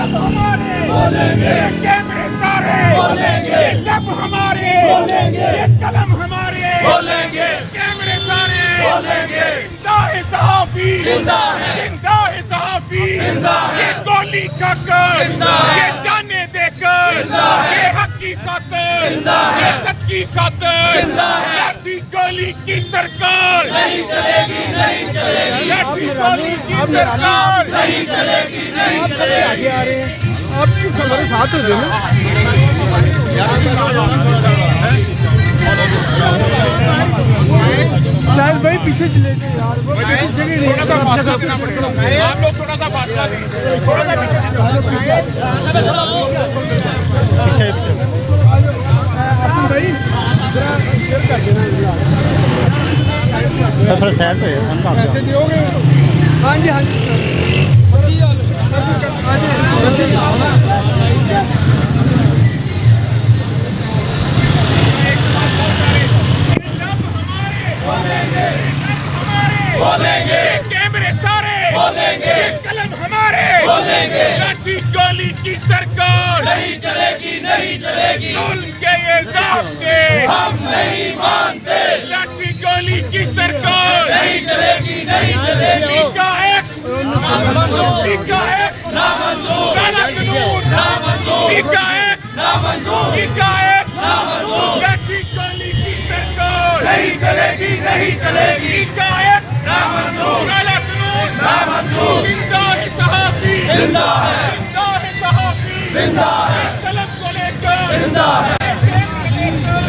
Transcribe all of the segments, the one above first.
लब हमारे बोलेंगे, ये कैमरे सारे बोलेंगे, ये लब हमारे बोलेंगे, ये कलम हमारे बोलेंगे, कैमरे सारे बोलेंगे। जिंदा है सहाफी जिंदा है, जिंदा है सहाफी जिंदा है, ये गोली खाकर जिंदा है, ये जाने देकर जिंदा है, ये हक की खातिर जिंदा है, ये सच की खातिर जिंदा है। लाठी गोली की सरकार नहीं चलेगी, नहीं चलेगी, लाठी गोली की सरकार नहीं चलेगी, नहीं चलेगी। आगे आ रहे हैं आप किस हमारे साथ हो जाओ ना। शायद भाई पीछे चले गए यार वो जगह नहीं थोड़ा सा फासला देना पड़ेगा आप लोग थोड़ा सा फासला दें थोड़ा सा हसन भाई जरा शेयर कर देना थोड़ा साइड पे पैसे दियोगे हाँ जी हाँ जी सर हाँ जी बोलेंगे, कैमरे सारे बोलेंगे, कलम हमारे बोलेंगे। लाठी गोली की सरकार नहीं चलेगी, नहीं चलेगी, जुल्म के ये ज़ाब्ते हम नहीं मानते। लाठी गोली की सरकार नहीं चलेगी, नहीं चलेगी, का एक का एक नामंजूर, काला कानून नामंजूर, का एक नामंजूर, का एक नामंजूर। लाठी गोली की सरकार नहीं चलेगी, नहीं चलेगी, का एक नामंजूर, काला कानून नामंजूर। जिंदा है सहाफी जिंदा है, जिंदा है सहाफी जिंदा है, कलम को लेकर जिंदा है,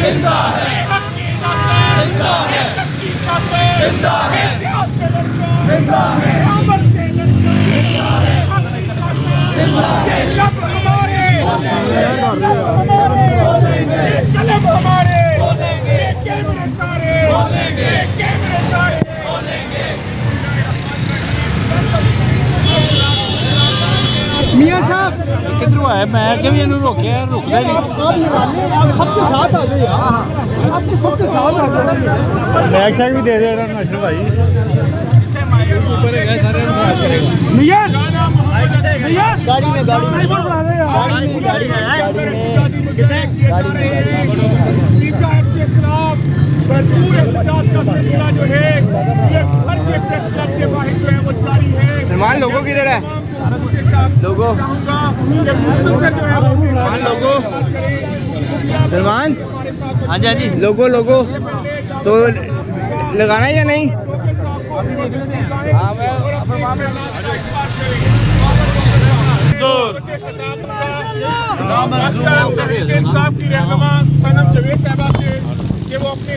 जिंदा है, हक की खातिर जिंदा है, सच की खातिर जिंदा है, सियासत से लड़कर जिंदा है, अमर से लड़कर हक की खातिर ये लब हमारे ये कलम हमारे ये कैमरे सारे ये कैमरे सारे मियाँ साहब किधरों आया मैं कि भी इन्होंने रोकिया रुकदा नहीं आप सबके साथ आ जाओ यार आपके सबके साथ आ जाओ बैग शैग भी दे दे नशर भाई मियाँ मियाँ गाड़ी में भरपूर एहतजाज का सिलसिला जो है ये हर के प्रेस क्लब के बाहर जो है वो जारी है सलमान लोगों किधर है लोगो सलमान लोगो सलमान हाँ जी हाँ जी लोगो लोगो तो लगाना है या नहीं इंसाफ की रहनुमा सनम जवेद साहबा से कि वो अपने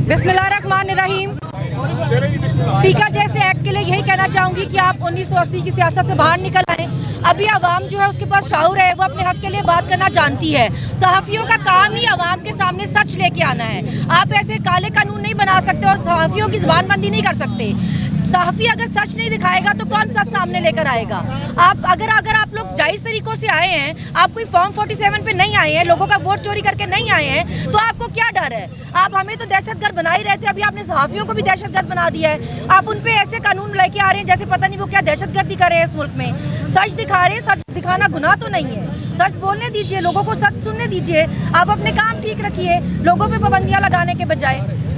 बिस्मिल्लाहिर्रहमानिर्रहीम। पीका जैसे एक्ट के लिए यही कहना चाहूँगी कि आप 1980 की सियासत से बाहर निकल आए। अभी आवाम जो है उसके पास शाऊर है, वो अपने हक के लिए बात करना जानती है। सहाफ़ियों का काम ही आवाम के सामने सच लेके आना है। आप ऐसे काले कानून नहीं बना सकते और सहाफ़ियों की ज़बानबंदी नहीं कर सकते। सहाफ़ी अगर सच नहीं दिखाएगा तो कौन सच सामने लेकर आएगा। आप अगर आप लोग जायज़ तरीक़ों से आए हैं, आप कोई फॉर्म 47 पे नहीं आए हैं, लोगों का वोट चोरी करके नहीं आए हैं, तो आपको क्या डर है। आप हमें तो दहशतगर्द बना ही रहते, अभी आपने सहाफ़ियों को भी दहशतगर्द बना दिया है। आप उन पे ऐसे कानून लेके आ रहे हैं जैसे पता नहीं वो क्या दहशतगर्दी कर रहे हैं इस मुल्क में। सच दिखा रहे हैं, सच दिखाना गुनाह तो नहीं है। सच बोलने दीजिए, लोगों को सच सुनने दीजिए। आप अपने काम ठीक रखिए, लोगों पे पाबंदियां लगाने के बजाय।